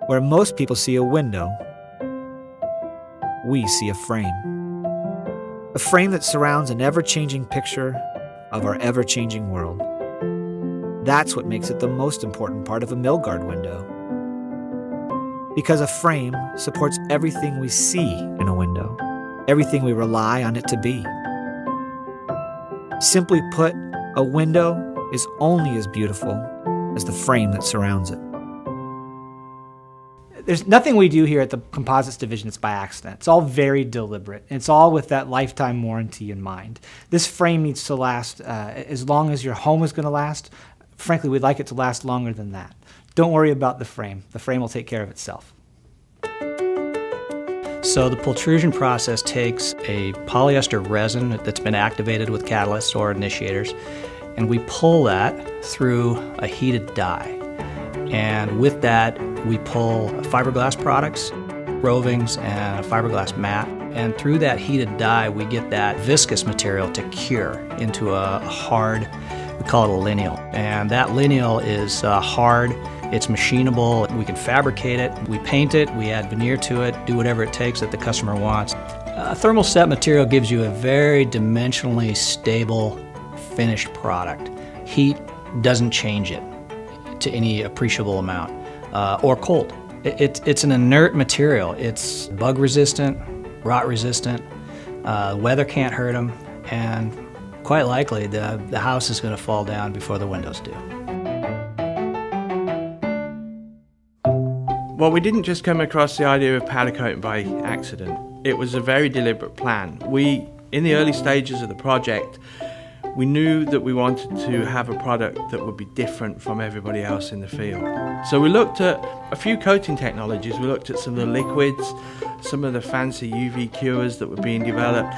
Where most people see a window, we see a frame. A frame that surrounds an ever-changing picture of our ever-changing world. That's what makes it the most important part of a Milgard window. Because a frame supports everything we see in a window, everything we rely on it to be. Simply put, a window is only as beautiful as the frame that surrounds it. There's nothing we do here at the Composites Division that's by accident. It's all very deliberate. It's all with that lifetime warranty in mind. This frame needs to last as long as your home is going to last. Frankly, we'd like it to last longer than that. Don't worry about the frame. The frame will take care of itself. So the pultrusion process takes a polyester resin that's been activated with catalysts or initiators, and we pull that through a heated die. And with that, we pull fiberglass products, rovings, and a fiberglass mat. And through that heated die, we get that viscous material to cure into a hard, we call it a lineal. And that lineal is hard, it's machinable, we can fabricate it, we paint it, we add veneer to it, do whatever it takes that the customer wants. Thermal set material gives you a very dimensionally stable, finished product. Heat doesn't change it to any appreciable amount, or cold. It's an inert material. It's bug resistant, rot resistant, weather can't hurt them, and quite likely the house is going to fall down before the windows do. Well, we didn't just come across the idea of powder coating by accident. It was a very deliberate plan. In the early stages of the project, we knew that we wanted to have a product that would be different from everybody else in the field. So we looked at a few coating technologies. We looked at some of the liquids, some of the fancy UV cures that were being developed.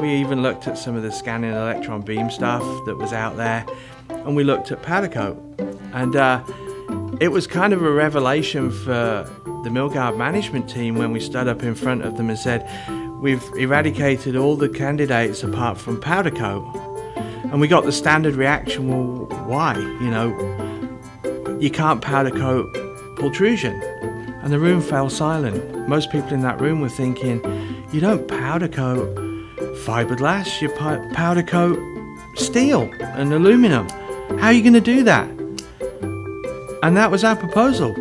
We even looked at some of the scanning electron beam stuff that was out there. And we looked at powder coat. And it was kind of a revelation for the Milgard management team when we stood up in front of them and said, we've eradicated all the candidates apart from powder coat. And we got the standard reaction, well, why? You know, you can't powder coat pultrusion. And the room fell silent. Most people in that room were thinking, you don't powder coat fiberglass, you powder coat steel and aluminum. How are you going to do that? And that was our proposal.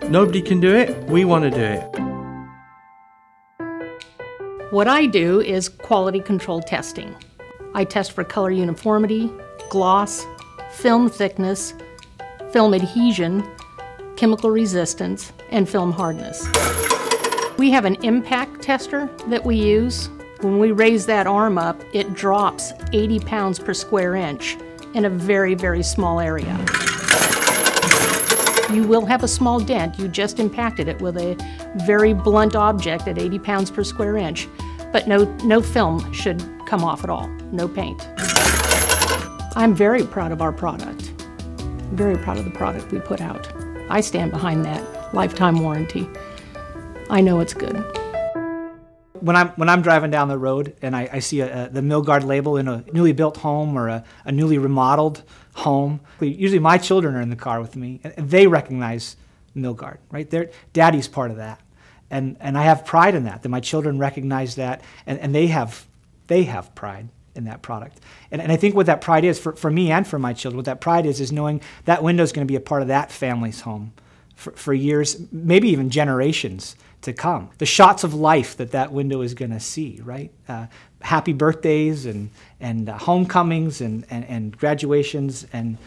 Nobody can do it, we want to do it. What I do is quality control testing. I test for color uniformity, gloss, film thickness, film adhesion, chemical resistance, and film hardness. We have an impact tester that we use. When we raise that arm up, it drops 80 pounds per square inch in a very, very small area. You will have a small dent. You just impacted it with a very blunt object at 80 pounds per square inch, but no film should come off at all, no paint. I'm very proud of our product. Very proud of the product we put out. I stand behind that lifetime warranty. I know it's good. When I'm driving down the road and I see the Milgard label in a newly built home or a newly remodeled home, usually my children are in the car with me and they recognize Milgard, right? Daddy's part of that. And I have pride in that my children recognize that and they have pride in that product. And I think what that pride is, for me and for my children, what that pride is knowing that window is going to be a part of that family's home for years, maybe even generations to come. The shots of life that window is going to see, right? Happy birthdays and homecomings and graduations and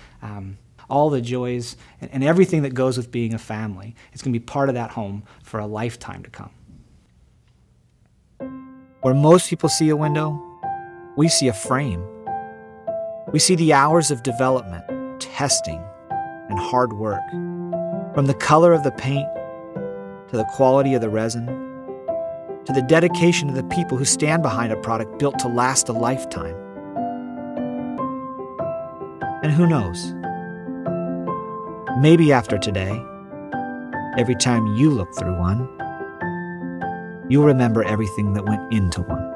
all the joys and everything that goes with being a family. It's going to be part of that home for a lifetime to come. Where most people see a window, we see a frame. We see the hours of development, testing, and hard work. From the color of the paint, to the quality of the resin, to the dedication of the people who stand behind a product built to last a lifetime. And who knows? Maybe after today, every time you look through one, you'll remember everything that went into one.